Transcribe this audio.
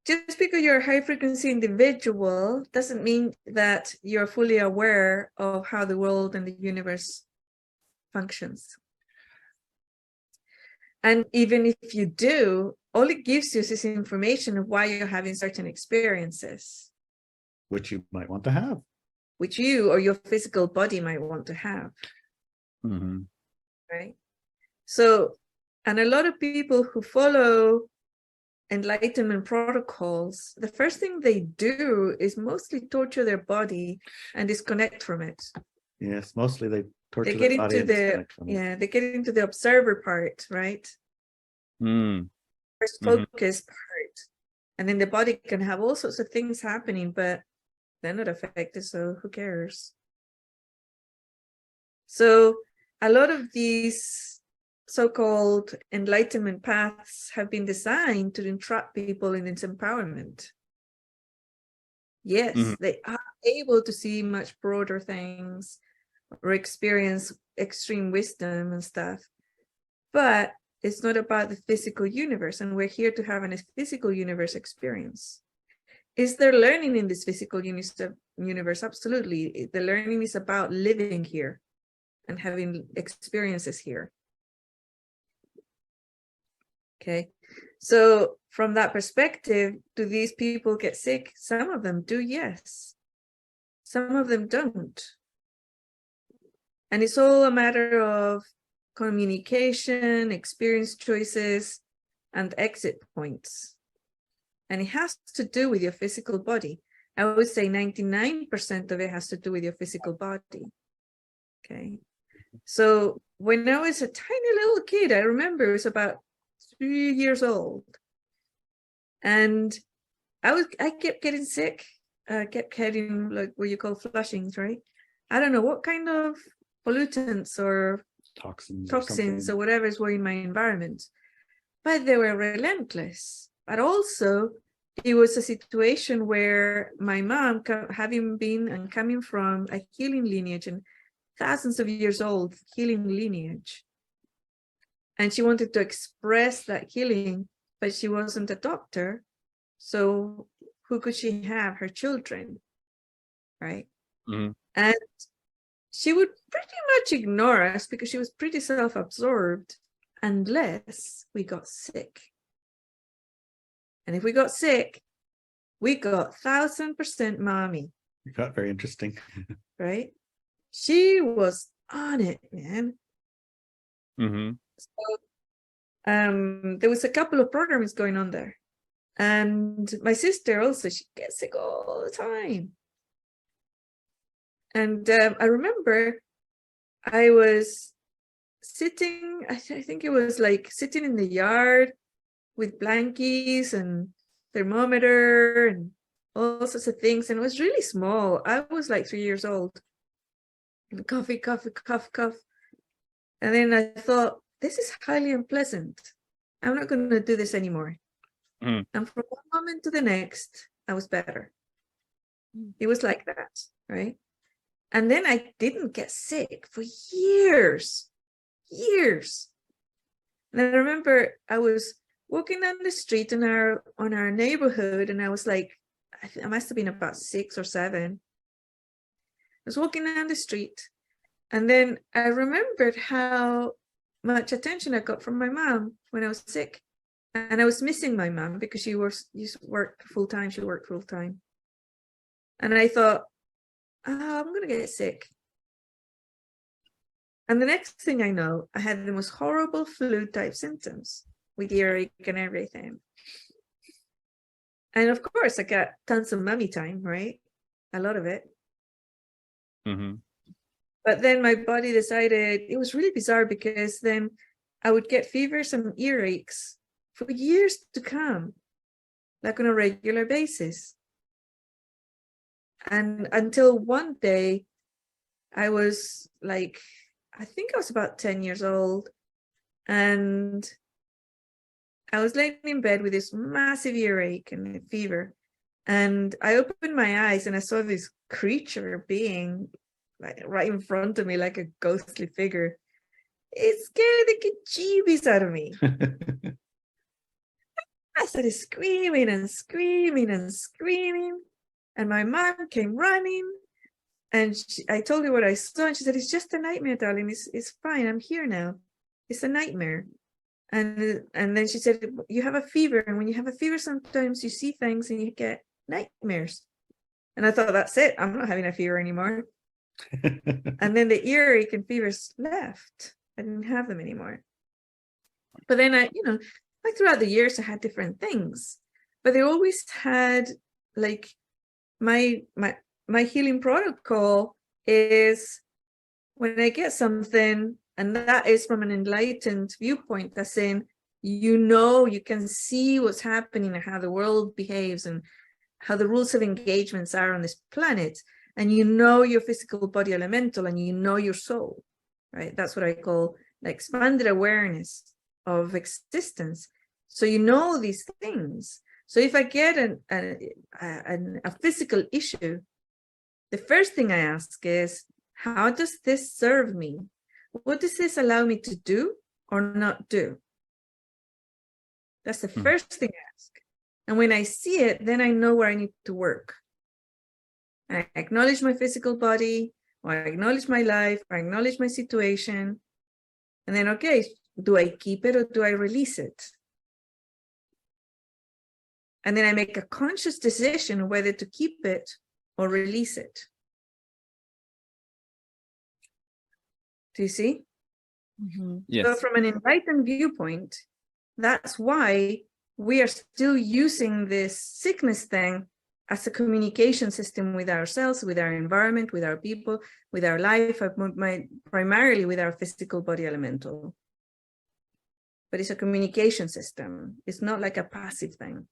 just because you're a high frequency individual doesn't mean that you're fully aware of how the world and the universe functions. And even if you do, all it gives you is this information of why you're having certain experiences. Which you might want to have. Which you or your physical body might want to have. Mm-hmm. Right? So, and a lot of people who follow Enlightenment protocols, the first thing they do is mostly torture their body and disconnect from it. Yes, mostly they torture They get their body into and disconnect from it. they get into the observer part, right? First focus part. And then the body can have all sorts of things happening, but they're not affected, so who cares? So a lot of these so-called enlightenment paths have been designed to entrap people in its empowerment. Yes, they are able to see much broader things or experience extreme wisdom and stuff, but it's not about the physical universe, and we're here to have a physical universe experience. Is there learning in this physical universe? Absolutely. The learning is about living here and having experiences here. Okay, so from that perspective, do these people get sick? Some of them do, yes. Some of them don't. And it's all a matter of communication, experience choices, and exit points. And it has to do with your physical body. I would say 99% of it has to do with your physical body. Okay. So when I was a tiny little kid, I remember it was about 3 years old. And I kept getting sick. I kept getting like what you call flushings, right? I don't know what kind of pollutants or toxins or whatever were in my environment, but they were relentless. But also it was a situation where my mom, having been and coming from a healing lineage and thousands of years old healing lineage, and she wanted to express that healing, but she wasn't a doctor, so who could she have? Her children, right? And she would pretty much ignore us because she was pretty self-absorbed unless we got sick. And if we got sick, we got 1000% mommy. It got very interesting. Right? She was on it, man. So there was a couple of programs going on there. And my sister also, she gets sick all the time. And I remember I was sitting, I think it was like sitting in the yard with blankies and thermometer and all sorts of things. And it was really small. I was like 3 years old. And cough. And then I thought, this is highly unpleasant. I'm not going to do this anymore. And from one moment to the next, I was better. It was like that, right? And then I didn't get sick for years. And I remember I was walking down the street on our neighborhood, and I was like, I must have been about 6 or 7. I was walking down the street, and then I remembered how much attention I got from my mom when I was sick. And I was missing my mom because she worked full time. And I thought, oh, I'm going to get sick. And the next thing I know, I had the most horrible flu type symptoms with earache and everything. And of course, I got tons of mommy time, right? A lot of it. But then my body decided, it was really bizarre because then I would get fevers and earaches for years to come, like on a regular basis. And until one day, I was like, I think I was about 10 years old, and I was laying in bed with this massive earache and fever, and I opened my eyes and I saw this creature being like right in front of me, like a ghostly figure. It scared the bejeebies out of me. I started screaming and screaming and screaming. And my mom came running. And I told her what I saw. And she said, it's just a nightmare, darling. It's fine. I'm here now. It's a nightmare. And then she said, you have a fever. And when you have a fever, sometimes you see things and you get nightmares. And I thought, that's it. I'm not having a fever anymore. And then the earache and fevers left. I didn't have them anymore. But then I, like throughout the years, I had different things. But they always had, like, my healing protocol is when I get something, and that is from an enlightened viewpoint, that's saying, you can see what's happening and how the world behaves and how the rules of engagements are on this planet, and your physical body elemental, and your soul, right? That's what I call like expanded awareness of existence. So these things. So if I get a physical issue, the first thing I ask is, how does this serve me? What does this allow me to do or not do? That's the first thing I ask. And when I see it, then I know where I need to work. I acknowledge my physical body, or I acknowledge my life, or I acknowledge my situation. And then, okay, do I keep it or do I release it? And then I make a conscious decision whether to keep it or release it. Do you see? Yes. So from an enlightened viewpoint, that's why we are still using this sickness thing as a communication system with ourselves, with our environment, with our people, with our life, primarily with our physical body elemental. But it's a communication system. It's not like a passive thing.